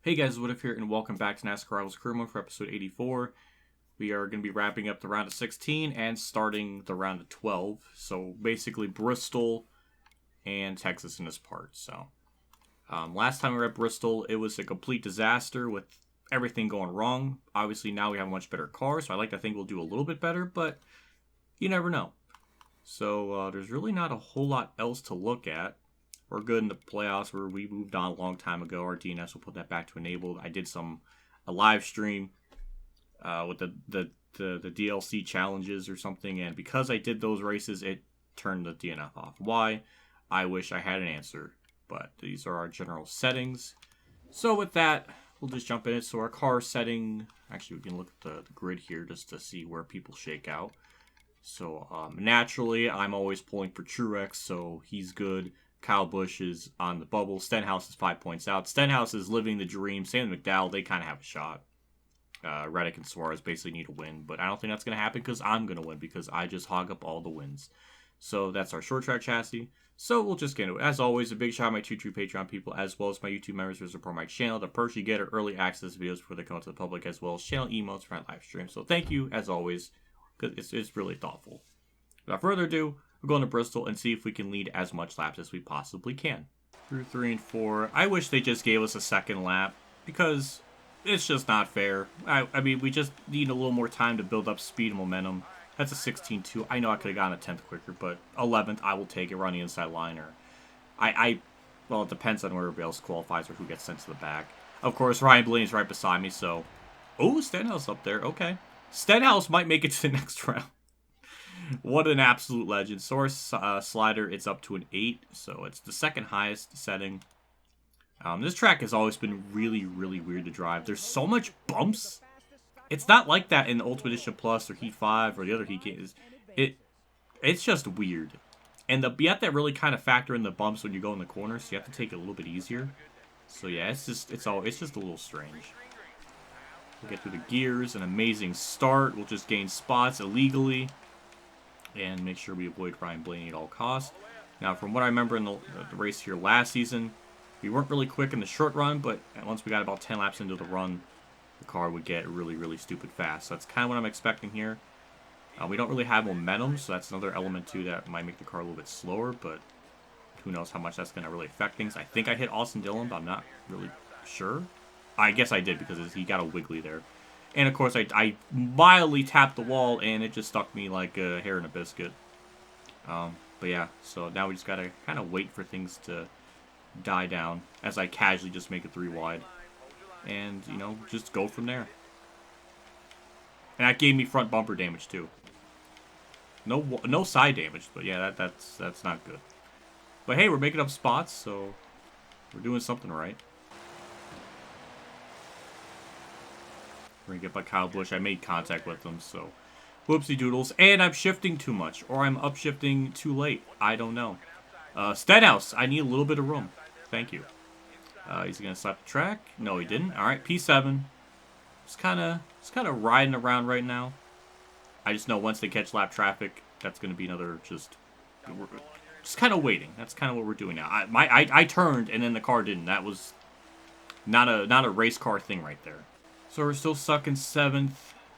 Hey guys, WhatiF here, and welcome back to NASCAR Rivals Career Mode for episode 84. We are going to be wrapping up the round of 16 and starting the round of 12. So basically Bristol and Texas in this part. So last time we were at Bristol, it was a complete disaster with everything going wrong. Obviously now we have a much better car, so I like to think we'll do a little bit better, but you never know. So there's really not a whole lot else to look at. We're good in the playoffs where we moved on a long time ago. Our DNS will put that back to enabled. I did a live stream with the DLC challenges or something, and because I did those races, it turned the DNF off. Why? I wish I had an answer, but these are our general settings. So with that, we'll just jump in it. So our car setting, actually we can look at the grid here just to see where people shake out. So naturally, I'm always pulling for Truex, so he's good. Kyle Busch is on the bubble. Stenhouse is 5 points out. Stenhouse is living the dream. Sam and McDowell, they kind of have a shot. Reddick and Suarez basically need a win, but I don't think that's going to happen because I'm going to win because I just hog up all the wins. So that's our short track chassis. So we'll just get into it. As always, a big shout out to my two true Patreon people as well as my YouTube members who support my channel. The perks you get are early access videos before they come out to the public as well as channel emotes for my live stream. So thank you as always because it's really thoughtful. Without further ado, we're going to Bristol and see if we can lead as much laps as we possibly can. Through 3 and 4. I wish they just gave us a second lap because it's just not fair. I mean, we just need a little more time to build up speed and momentum. That's a 16-2. I know I could have gotten a 10th quicker, but 11th, I will take it. We're on the inside line. Or well, it depends on where everybody else qualifies or who gets sent to the back. Of course, Ryan Blaney's right beside me, so... Oh, Stenhouse up there. Okay. Stenhouse might make it to the next round. What an absolute legend. Source slider, it's up to an 8, so it's the second highest setting. This track has always been really, really weird to drive. There's so much bumps. It's not like that in Ultimate Edition Plus or Heat 5 or the other Heat games. It's just weird. And you have to really kind of factor in the bumps when you go in the corners, so you have to take it a little bit easier. So yeah, it's just a little strange. We'll get through the gears, an amazing start. We'll just gain spots illegally. And make sure we avoid Ryan Blaney at all costs. Now, from what I remember in the race here last season, we weren't really quick in the short run, but once we got about 10 laps into the run, the car would get really, really stupid fast. So that's kind of what I'm expecting here. We don't really have momentum, so that's another element, too, that might make the car a little bit slower, but who knows how much that's going to really affect things. I think I hit Austin Dillon, but I'm not really sure. I guess I did because he got a wiggly there. And, of course, I mildly tapped the wall, and it just stuck me like a hair in a biscuit. But, yeah, so now we just got to kind of wait for things to die down as I casually just make it 3 wide. And, you know, just go from there. And that gave me front bumper damage, too. No side damage, but, yeah, that's not good. But, hey, we're making up spots, so we're doing something right. We're going to get by Kyle Busch. I made contact with him, so whoopsie doodles. And I'm shifting too much, or I'm upshifting too late. I don't know. Stenhouse, I need a little bit of room. Thank you. He's going to slap the track. No, he didn't. All right, P7. Just kind of riding around right now. I just know once they catch lap traffic, that's going to be another just kind of waiting. That's kind of what we're doing now. I turned, and then the car didn't. That was not a race car thing right there. So we're still stuck in 7th.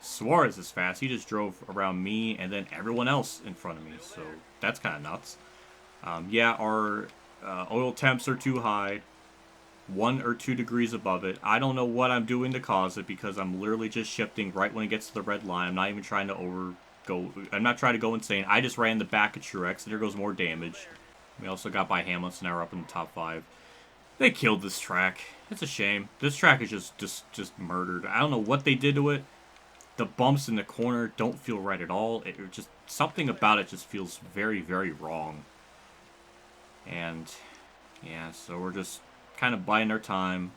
Suarez is fast. He just drove around me and then everyone else in front of me. So that's kind of nuts. Yeah, our oil temps are too high. 1 or 2 degrees above it. I don't know what I'm doing to cause it because I'm literally just shifting right when it gets to the red line. I'm not even trying to I'm not trying to go insane. I just ran the back of Truex. There goes more damage. We also got by Hamlin, so now we're up in the top 5. They killed this track. It's a shame. This track is just murdered. I don't know what they did to it. The bumps in the corner don't feel right at all. Something about it just feels very, very wrong. And yeah, so we're just kind of biding our time.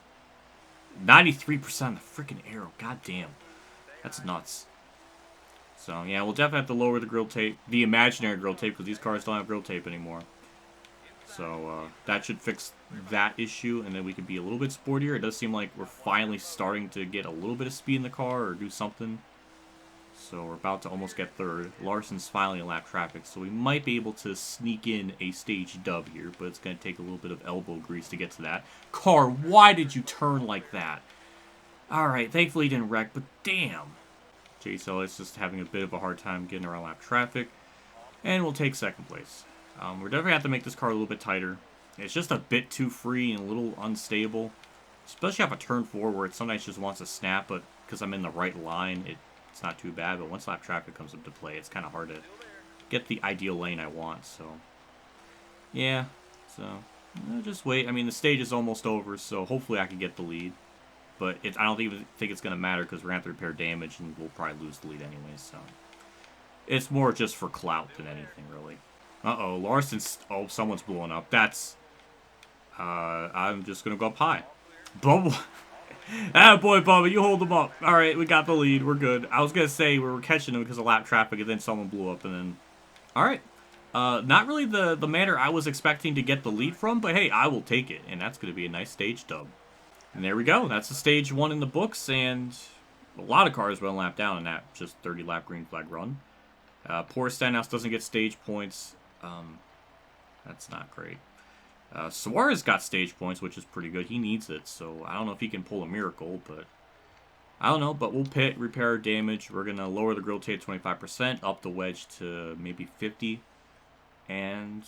93% of the freaking aero. God damn. That's nuts. So yeah, we'll definitely have to lower the grill tape. The imaginary grill tape, because these cars don't have grill tape anymore. So that should fix that issue, and then we can be a little bit sportier. It does seem like we're finally starting to get a little bit of speed in the car or do something. So we're about to almost get third. Larson's finally in lap traffic, so we might be able to sneak in a stage dub here, but it's going to take a little bit of elbow grease to get to that. Car, why did you turn like that? Alright, thankfully he didn't wreck, but damn. Chase Elliot's just having a bit of a hard time getting around lap traffic. And we'll take second place. We're definitely going to have to make this car a little bit tighter. It's just a bit too free and a little unstable. Especially off a turn 4 where it sometimes just wants to snap, but because I'm in the right line, it's not too bad. But once lap traffic comes into play, it's kind of hard to get the ideal lane I want. So, yeah. So, just wait. I mean, the stage is almost over, so hopefully I can get the lead. But I don't even think it's going to matter because we're going to have to repair damage and we'll probably lose the lead anyway. So it's more just for clout than anything, really. Uh-oh, Larson's... Oh, someone's blowing up. That's... I'm just going to go up high. Bubba. Ah, boy, Bubba, you hold them up. All right, we got the lead. We're good. I was going to say we were catching them because of lap traffic and then someone blew up and then... All right. Not really the manner I was expecting to get the lead from, but hey, I will take it. And that's going to be a nice stage dub. And there we go. That's the stage 1 in the books, and a lot of cars went lap down in that just 30-lap green flag run. Poor Stenhouse doesn't get stage points. That's not great. Suarez got stage points, which is pretty good. He needs it, so I don't know if he can pull a miracle, but I don't know. But we'll pit, repair our damage. We're going to lower the grill tape 25%, up the wedge to maybe 50, and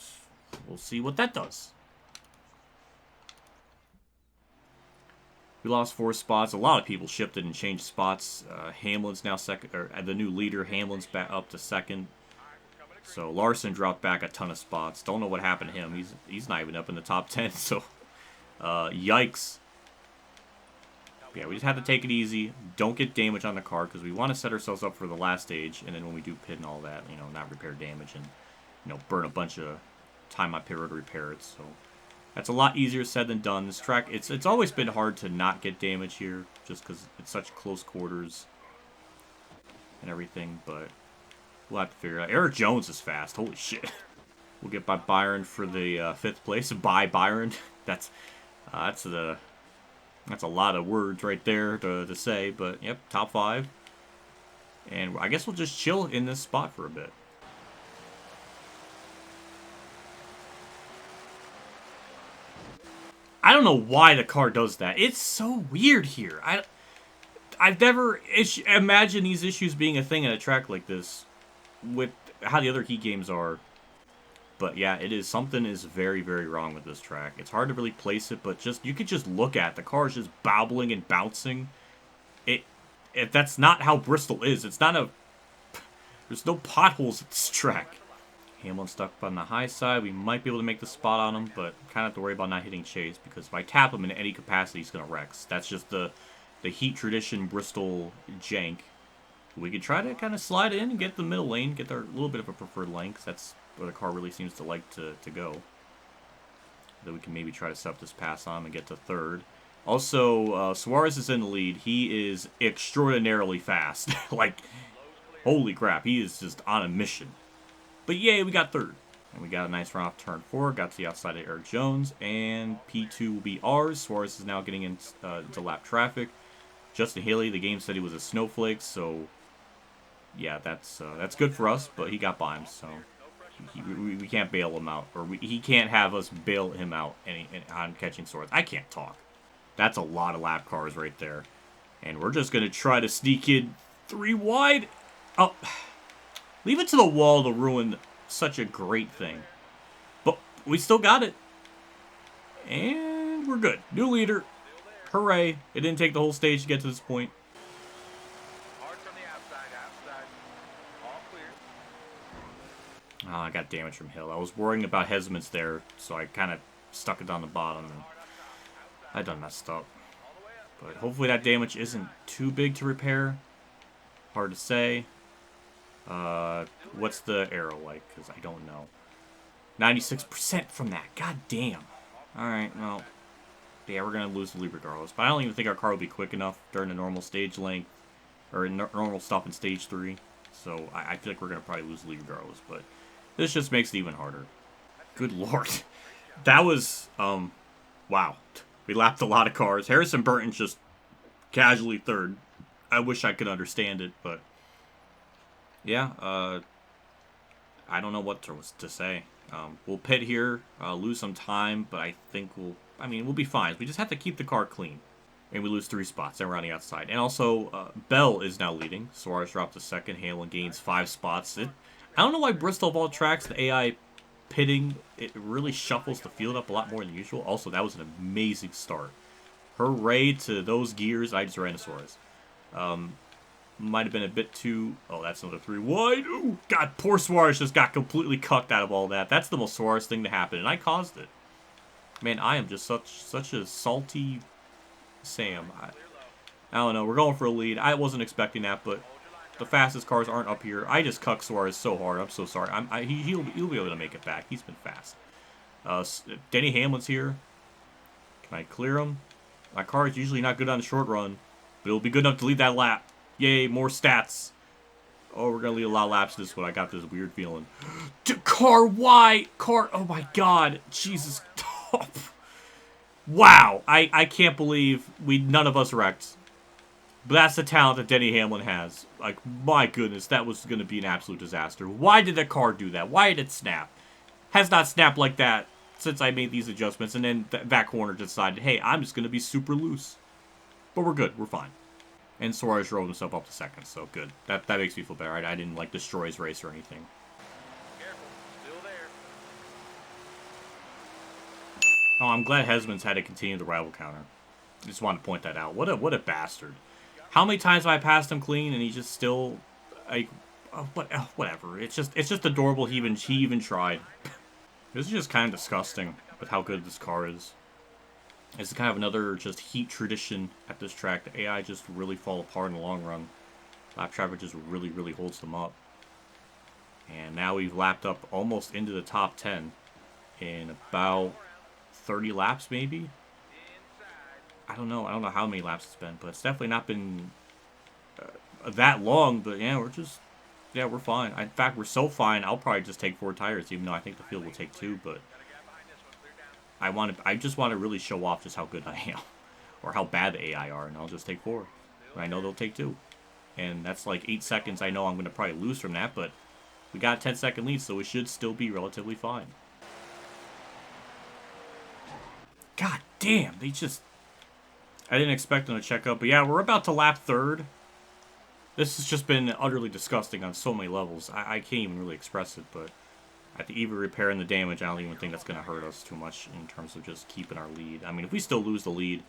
we'll see what that does. We lost 4 spots. A lot of people shifted and changed spots. Hamlin's now second, or the new leader. Hamlin's back up to second. So Larson dropped back a ton of spots. Don't know what happened to him. He's not even up in the top 10. So, yikes. Yeah, we just have to take it easy. Don't get damage on the car because we want to set ourselves up for the last stage. And then when we do pit and all that, not repair damage and burn a bunch of time on pit road to repair it. So. That's a lot easier said than done. This track, it's always been hard to not get damage here, just because it's such close quarters and everything, but we'll have to figure it out. Eric Jones is fast. Holy shit. We'll get by Byron for the 5th place. By Byron. That's a lot of words right there to say, but yep, top 5. And I guess we'll just chill in this spot for a bit. I don't know why the car does that. It's so weird here. I've never imagined these issues being a thing at a track like this with how the other heat games are. But yeah, it is. Something is very, very wrong with this track. It's hard to really place it, but you could just look at it. The car is just bobbling and bouncing. That's not how Bristol is. It's not there's no potholes at this track. Hamlin stuck on the high side. We might be able to make the spot on him, but kind of have to worry about not hitting Chase because if I tap him in any capacity, he's going to wreck. That's just the heat tradition Bristol jank. We could try to kind of slide in and get the middle lane, get a little bit of a preferred lane, because that's where the car really seems to like to go. Then we can maybe try to set up this pass on him and get to 3rd. Also, Suarez is in the lead. He is extraordinarily fast. Like, holy crap, he is just on a mission. But yay, we got 3rd. And we got a nice run off turn 4. Got to the outside of Eric Jones. And P2 will be ours. Suarez is now getting into lap traffic. Justin Haley, the game said he was a snowflake. So, yeah, that's good for us. But he got by him. So, we can't bail him out. Or he can't have us bail him out on catching Suarez. I can't talk. That's a lot of lap cars right there. And we're just going to try to sneak in 3 wide. Oh, leave it to the wall to ruin such a great thing. But we still got it. And we're good. New leader. Hooray. It didn't take the whole stage to get to this point. Oh, I got damage from Hill. I was worrying about Hesmans there, so I kind of stuck it down the bottom. And I done messed up. But hopefully that damage isn't too big to repair. Hard to say. What's the arrow like? Because I don't know. 96% from that. God damn. Alright, well. Yeah, we're going to lose the lead regardless. But I don't even think our car will be quick enough during the normal stage length. Or normal stop in stage 3. So I feel like we're going to probably lose the lead regardless. But this just makes it even harder. Good lord. That was, wow. We lapped a lot of cars. Harrison Burton's just casually 3rd. I wish I could understand it, but yeah, I don't know what to say. We'll pit here, lose some time, but I think we'll be fine. We just have to keep the car clean. And we lose 3 spots, and we're on the outside. And also, Bell is now leading. Suarez dropped to second. Hamlin gains 5 spots. I don't know why Bristol of all tracks, the AI pitting, it really shuffles the field up a lot more than usual. Also, that was an amazing start. Hooray to those gears. I just ran to Suarez. Might have been a bit too... Oh, that's another 3 wide. Ooh, God, poor Suarez just got completely cucked out of all that. That's the most Suarez thing to happen, and I caused it. Man, I am just such a salty Sam. I don't know. We're going for a lead. I wasn't expecting that, but the fastest cars aren't up here. I just cucked Suarez so hard. I'm so sorry. He'll be able to make it back. He's been fast. Denny Hamlin's here. Can I clear him? My car is usually not good on the short run, but it'll be good enough to lead that lap. Yay, more stats. Oh, we're going to lead a lot of laps this one. I got this weird feeling. Car, why? Car, oh my god. Jesus. Wow. I can't believe none of us wrecked. But that's the talent that Denny Hamlin has. Like, my goodness, that was going to be an absolute disaster. Why did the car do that? Why did it snap? Has not snapped like that since I made these adjustments. And then that corner decided, hey, I'm just going to be super loose. But we're good. We're fine. And Suarez drove himself up to second, so good. That makes me feel better. I didn't, like, destroy his race or anything. Careful. Still there. Oh, I'm glad Hesman's had to continue the rival counter. Just wanted to point that out. What a bastard. How many times have I passed him clean and he just still, like, whatever. It's just adorable. He even tried. This is just kind of disgusting with how good this car is. It's kind of another just heat tradition at this track. The AI just really fall apart in the long run. Lap traffic just really holds them up. And now we've lapped up almost into the top 10 in about 30 laps, maybe. I don't know how many laps it's been, but it's definitely not been that long. But yeah, we're fine. In fact, we're so fine. I'll probably just take 4 tires, even though I think the field will take 2. But I just want to really show off just how good I am, or how bad the AI are, and I'll just take 4. And I know they'll take 2, and that's like 8 seconds. I know I'm going to probably lose from that, but we got a 10-second lead, so we should still be relatively fine. God damn, I didn't expect them to check up, but yeah, we're about to lap 3rd. This has just been utterly disgusting on so many levels. I can't even really express it, but at the EV repair and the damage, I don't even think that's going to hurt us too much in terms of just keeping our lead. I mean, if we still lose the lead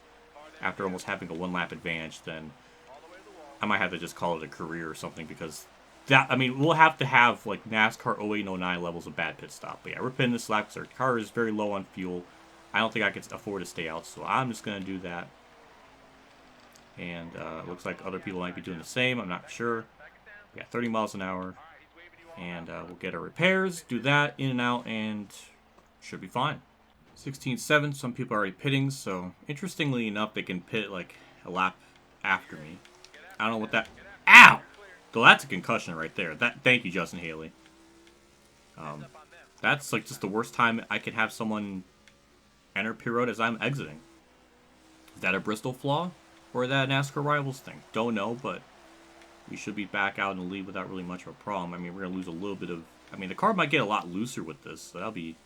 after almost having a 1-lap advantage, then I might have to just call it a career or something, because we'll have to have, like, NASCAR 08-09 levels of bad pit stop. But yeah, we're pinning this lap because our car is very low on fuel. I don't think I can afford to stay out, so I'm just going to do that. And it looks like other people might be doing the same. I'm not sure. We got 30 miles an hour. And we'll get our repairs, do that, in and out, and should be fine. 16.7, some people are already pitting, so interestingly enough, they can pit like a lap after me. I don't know what that... Ow! So that's a concussion right there. Thank you, Justin Haley. That's like just the worst time I could have someone enter pit road as I'm exiting. Is that a Bristol flaw? Or is that a NASCAR Rivals thing? Don't know, but we should be back out in the lead without really much of a problem. I mean, we're going to lose a little bit of... I mean, the car might get a lot looser with this, so that'll be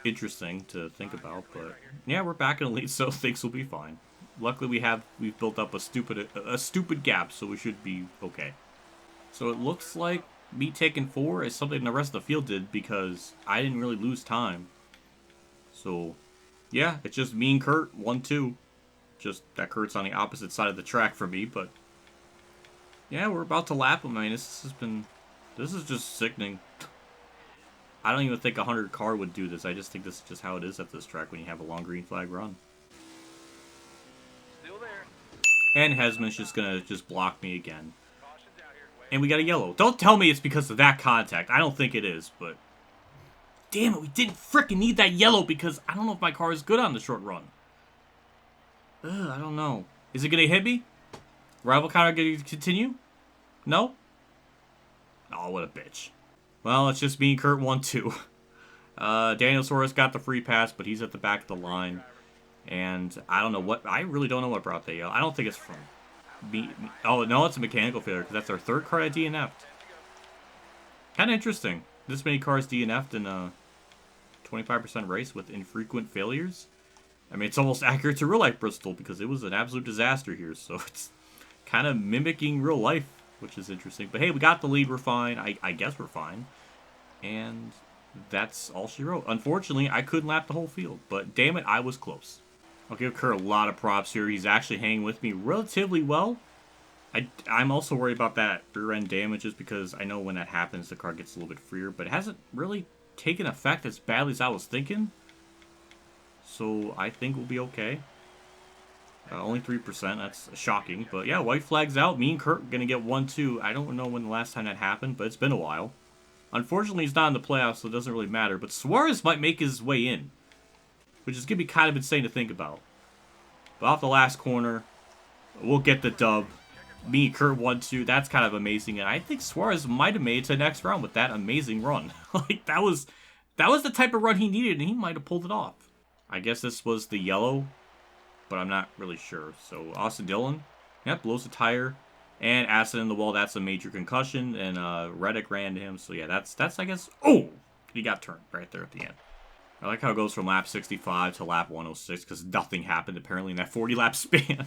interesting to think about. But yeah, we're back in the lead, so things will be fine. Luckily, we've built up a stupid gap, so we should be okay. So it looks like me taking 4 is something the rest of the field did, because I didn't really lose time. So yeah, it's just me and Kurt, 1-2. Just that Kurt's on the opposite side of the track for me, but yeah, we're about to lap him. I mean, this is just sickening. I don't even think a 100 car would do this. I just think this is just how it is at this track when you have a long green flag run. Still there. And Hesman's just gonna block me again. And we got a yellow. Don't tell me it's because of that contact. I don't think it is, but damn it, we didn't frickin' need that yellow because I don't know if my car is good on the short run. Ugh, I don't know. Is it gonna hit me? Rival counter gonna continue? No? Oh, what a bitch. Well, it's just me and Kurt 1-2. Daniel Torres got the free pass, but he's at the back of the line. And I don't know what... I really don't know what brought the yellow. I don't think it's from... Oh, no, it's a mechanical failure, because that's our 3rd car at DNF'd. Kind of interesting. This many cars DNF'd in a 25% race with infrequent failures. I mean, it's almost accurate to real life Bristol because it was an absolute disaster here. So it's kind of mimicking real life, which is interesting. But hey, we got the lead. We're fine. I guess we're fine. And that's all she wrote. Unfortunately, I couldn't lap the whole field. But damn it, I was close. I'll give Kerr a lot of props here. He's actually hanging with me relatively well. I'm also worried about that rear end damages because I know when that happens, the car gets a little bit freer. But it hasn't really taken effect as badly as I was thinking. So I think we'll be okay. Only 3%. That's shocking. But yeah, white flag's out. Me and Kurt going to get 1-2. I don't know when the last time that happened, but it's been a while. Unfortunately, he's not in the playoffs, so it doesn't really matter. But Suarez might make his way in, which is going to be kind of insane to think about. But off the last corner, we'll get the dub. Me and Kurt 1-2. That's kind of amazing. And I think Suarez might have made it to the next round with that amazing run. Like, that was the type of run he needed, and he might have pulled it off. I guess this was the yellow, but I'm not really sure. So Austin Dillon, yep, blows the tire, and acid in the wall. That's a major concussion, and Reddick ran to him. So yeah, that's I guess. Oh, he got turned right there at the end. I like how it goes from lap 65 to lap 106 because nothing happened apparently in that 40 lap span.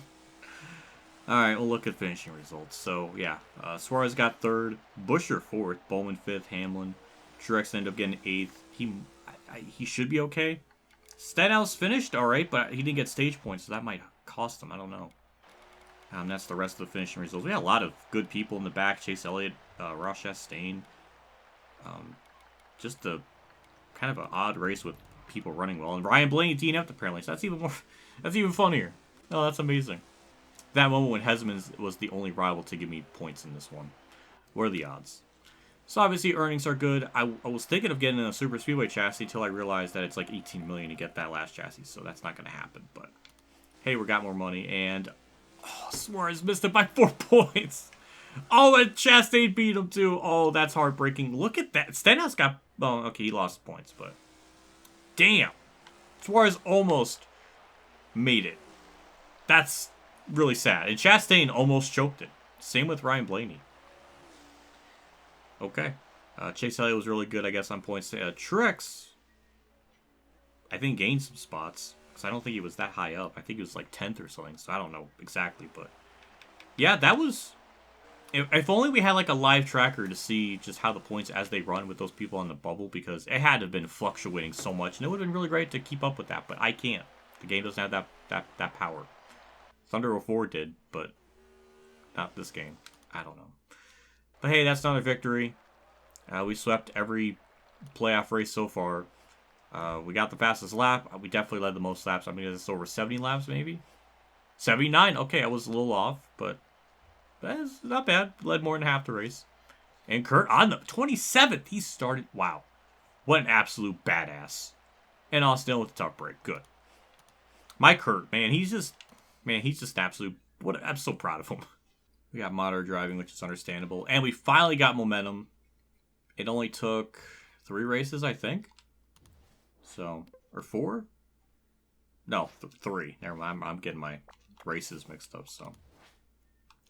All right, we'll look at finishing results. So yeah, Suarez got third, Buescher fourth, Bowman fifth, Hamlin, Truex ended up getting eighth. He should be okay. Stenhouse finished all right, but he didn't get stage points, so that might cost him. I don't know. That's the rest of the finishing results. We had a lot of good people in the back. Chase Elliott, Ross Chastain. Just a kind of an odd race with people running well. And Ryan Blaney DNF'd apparently, so that's even more. That's even funnier. Oh, that's amazing. That moment when Hesman was the only rival to give me points in this one. What are the odds? So obviously earnings are good. I was thinking of getting a Super Speedway chassis until I realized that it's like $18 million to get that last chassis, so that's not going to happen. But hey, we got more money, and Suarez missed it by 4 points. Oh, and Chastain beat him too. Oh, that's heartbreaking. Look at that. Stenhouse got. Well, okay, he lost points, but damn, Suarez almost made it. That's really sad. And Chastain almost choked it. Same with Ryan Blaney. Okay. Chase Elliott was really good, I guess, on points. Truex, I think, gained some spots. Because I don't think he was that high up. I think he was like 10th or something. So I don't know exactly. But yeah, that was... If only we had like a live tracker to see just how the points as they run with those people on the bubble. Because it had to have been fluctuating so much. And it would have been really great to keep up with that. But I can't. The game doesn't have that power. Thunder 04 did, but not this game. I don't know. But hey, that's not a victory. We swept every playoff race so far. We got the fastest lap. We definitely led the most laps. I mean, it's over 70 laps, maybe? 79? Okay, I was a little off, but that's not bad. Led more than half the race. And Kurt on the 27th. He started. Wow. What an absolute badass. And Austin with the tough break. Good. My Kurt, man, he's just absolute. I'm so proud of him. We got moderate driving, which is understandable. And we finally got momentum. It only took 3 races, I think. So, or 4? No, 3. Never mind. I'm getting my races mixed up, so.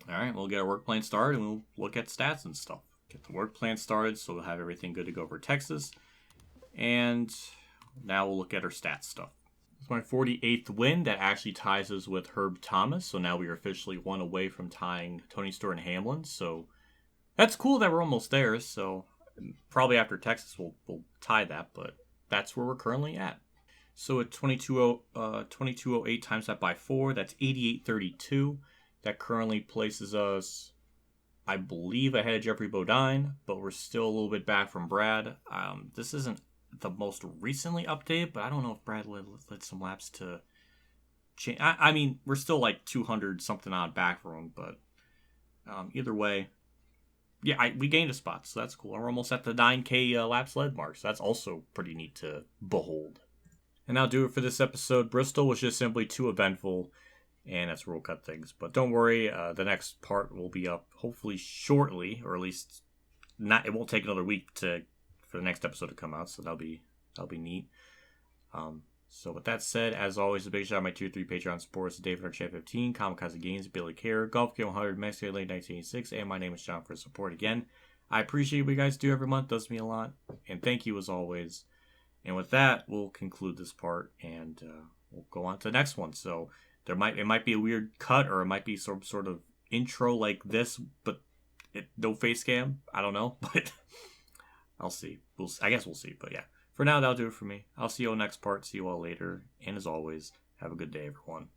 Alright, we'll get our work plan started, and we'll look at stats and stuff. Get the work plan started, so we'll have everything good to go for Texas. And now we'll look at our stats stuff. It's my 48th win. That actually ties us with Herb Thomas. So now we are officially 1 away from tying Tony Stewart and Hamlin. So that's cool that we're almost there. So probably after Texas we'll tie that. But that's where we're currently at. So at 2208 times that by 4, that's 8832. That currently places us, I believe, ahead of Jeffrey Bodine. But we're still a little bit back from Brad. This isn't the most recently updated, but I don't know if Brad led some laps to change. I mean, we're still like 200 something odd back from him, but either way, yeah, we gained a spot, so that's cool. And we're almost at the 9K laps led mark, so that's also pretty neat to behold. And that'll do it for this episode. Bristol was just simply too eventful, and that's where we'll cut things. But don't worry, the next part will be up hopefully shortly, or at least not. It won't take another week for the next episode to come out, so that'll be neat. So with that said, as always, a big shout out to my Tier 3 Patreon supporters, David Archet 15, Kamikazegames, Billy Kerr, Golf Game 100, Mexico Late 1986, and my name is John for support again. I appreciate what you guys do every month. Does me a lot. And thank you as always. And with that, we'll conclude this part and we'll go on to the next one. So it might be a weird cut, or it might be some sort of intro like this, but no face cam. I don't know, but I'll see. I guess we'll see. But yeah, for now, that'll do it for me. I'll see you all next part. See you all later. And as always, have a good day, everyone.